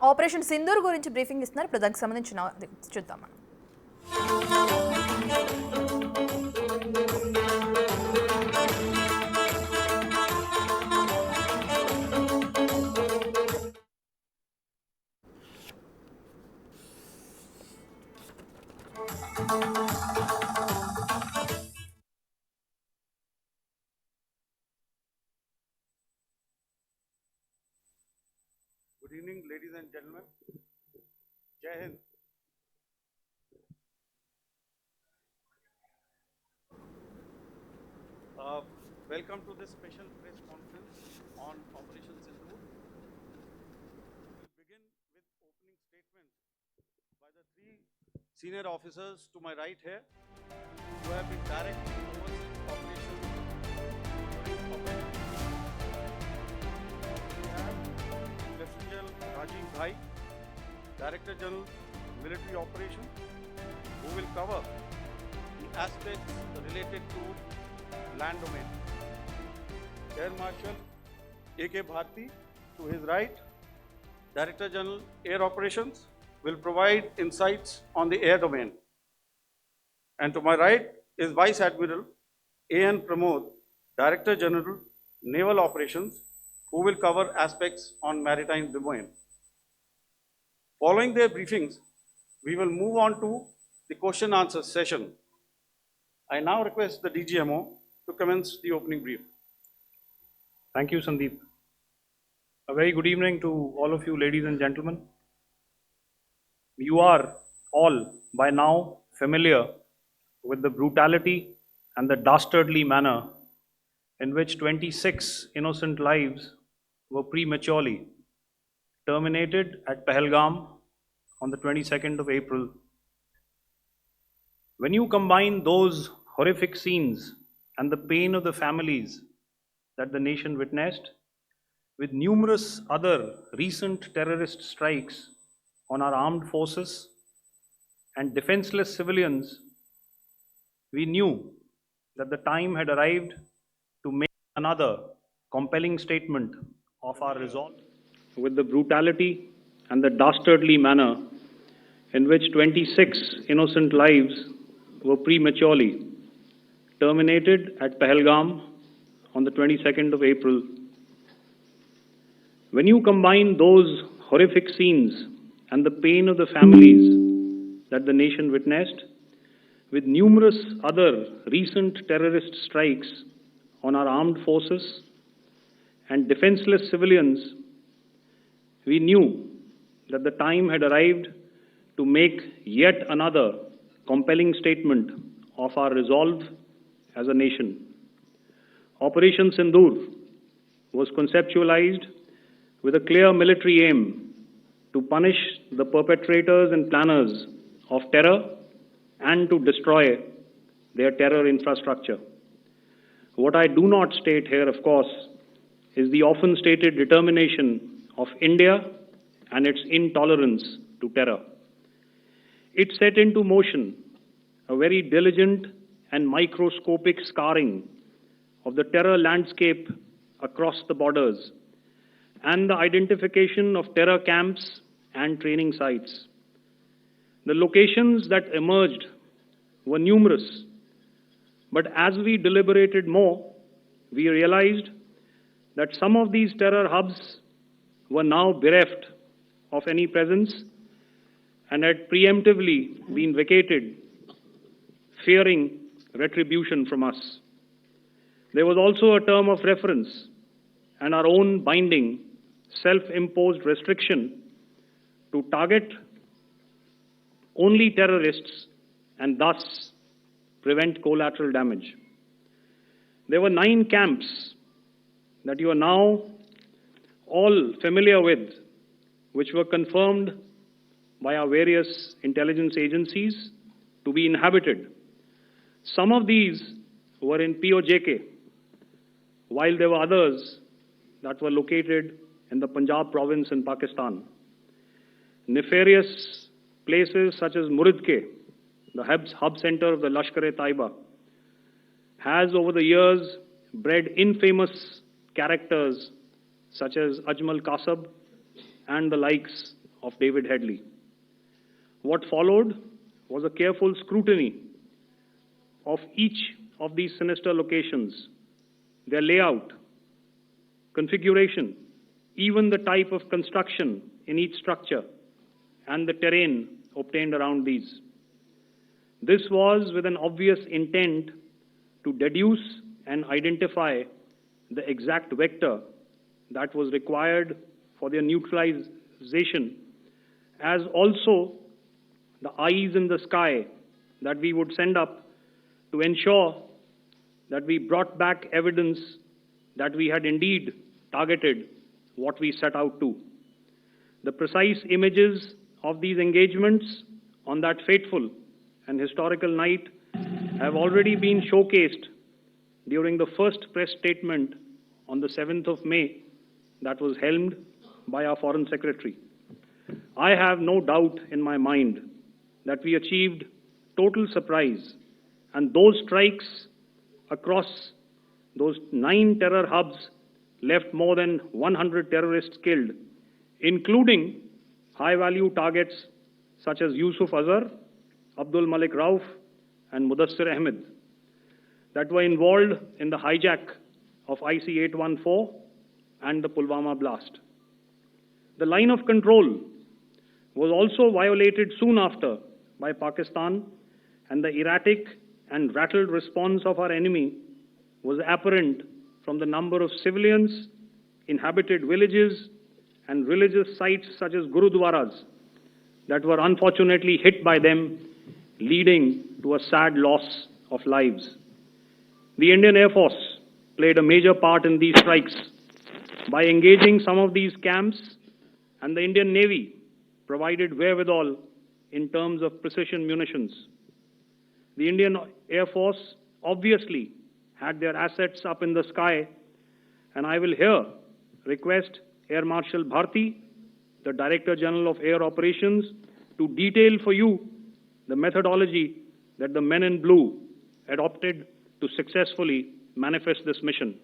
Operation Sindoor గురించి briefing ఇస్తున్నారు. ఇప్పుడు దానికి సంబంధించిన చూద్దాం మనం. Good evening, ladies and gentlemen. Jai Hind. Welcome to this special press conference on Operation Sindoor. We will begin with opening statements by the three senior officers to my right here, who have been directly overseeing operations during Operation Sindoor. We have Lt Gen Rajiv Ghai, Director General Military Operations, who will cover the aspects related to land domain. Air Marshal A.K. Bharti, to his right, Director General Air Operations, will provide insights on the air domain. And to my right is Vice Admiral A.N. Pramod, Director General Naval Operations, who will cover aspects on maritime domain. Following their briefings, we will move on to the question answer session. I now request the DGMO to commence the opening brief. Thank you, Sandeep. A very good evening to all of you, ladies and gentlemen. You are all by now familiar with the brutality and the dastardly manner in which 26 innocent lives were prematurely terminated at Pahalgam on the 22nd of April. When you combine those horrific scenes and the pain of the families that the nation witnessed with numerous other recent terrorist strikes on our armed forces and defenseless civilians, we knew that the time had arrived to make another compelling statement of our resolve. With the brutality and the dastardly manner in which 26 innocent lives were prematurely terminated at Pahalgam on the 22nd of April. When you combine those horrific scenes and the pain of the families that the nation witnessed with numerous other recent terrorist strikes on our armed forces and defenseless civilians, we knew that the time had arrived to make yet another compelling statement of our resolve as a nation. Operation Sindoor was conceptualized with a clear military aim to punish the perpetrators and planners of terror and to destroy their terror infrastructure. What I do not state here, of course, is the often stated determination of India and its intolerance to terror. It set into motion a very diligent and microscopic scarring of the terror landscape across the borders and the identification of terror camps and training sites. The locations that emerged were numerous, but as we deliberated more, we realized that some of these terror hubs were now bereft of any presence and had preemptively been vacated, fearing retribution from us. There was also a term of reference and our own binding, self-imposed restriction to target only terrorists and thus prevent collateral damage. There were 9 camps that you are now all familiar with, which were confirmed by our various intelligence agencies to be inhabited. Some of these were in POJK, while there were others that were located in the Punjab province in Pakistan. Nefarious places such as Muridke, the hub center of the Lashkar-e-Taiba, has over the years bred infamous characters such as Ajmal Kasab and the likes of David Headley. What followed was a careful scrutiny of each of these sinister locations, their layout, configuration, even the type of construction in each structure, and the terrain obtained around these. This was with an obvious intent to deduce and identify the exact vector that was required for their neutralization, as also the eyes in the sky that we would send up to ensure that we brought back evidence that we had indeed targeted what we set out to. The precise images of these engagements on that fateful and historical night have already been showcased during the first press statement on the 7th of May that was helmed by our Foreign Secretary. I have no doubt in my mind that we achieved total surprise, and those strikes across those 9 terror hubs left more than 100 terrorists killed, including high-value targets such as Yusuf Azhar, Abdul Malik Rauf, and Mudassir Ahmed that were involved in the hijack of IC-814 and the Pulwama blast. The line of control was also violated soon after by Pakistan, and the erratic and rattled response of our enemy was apparent from the number of civilians, inhabited villages, and religious sites such as Gurudwaras that were unfortunately hit by them, leading to a sad loss of lives. The Indian Air Force played a major part in these strikes by engaging some of these camps, and the Indian Navy provided wherewithal in terms of precision munitions. The Indian Air Force obviously had their assets up in the sky, and I will here request Air Marshal Bharti, the Director General of Air Operations, to detail for you the methodology that the men in blue adopted to successfully manifest this mission.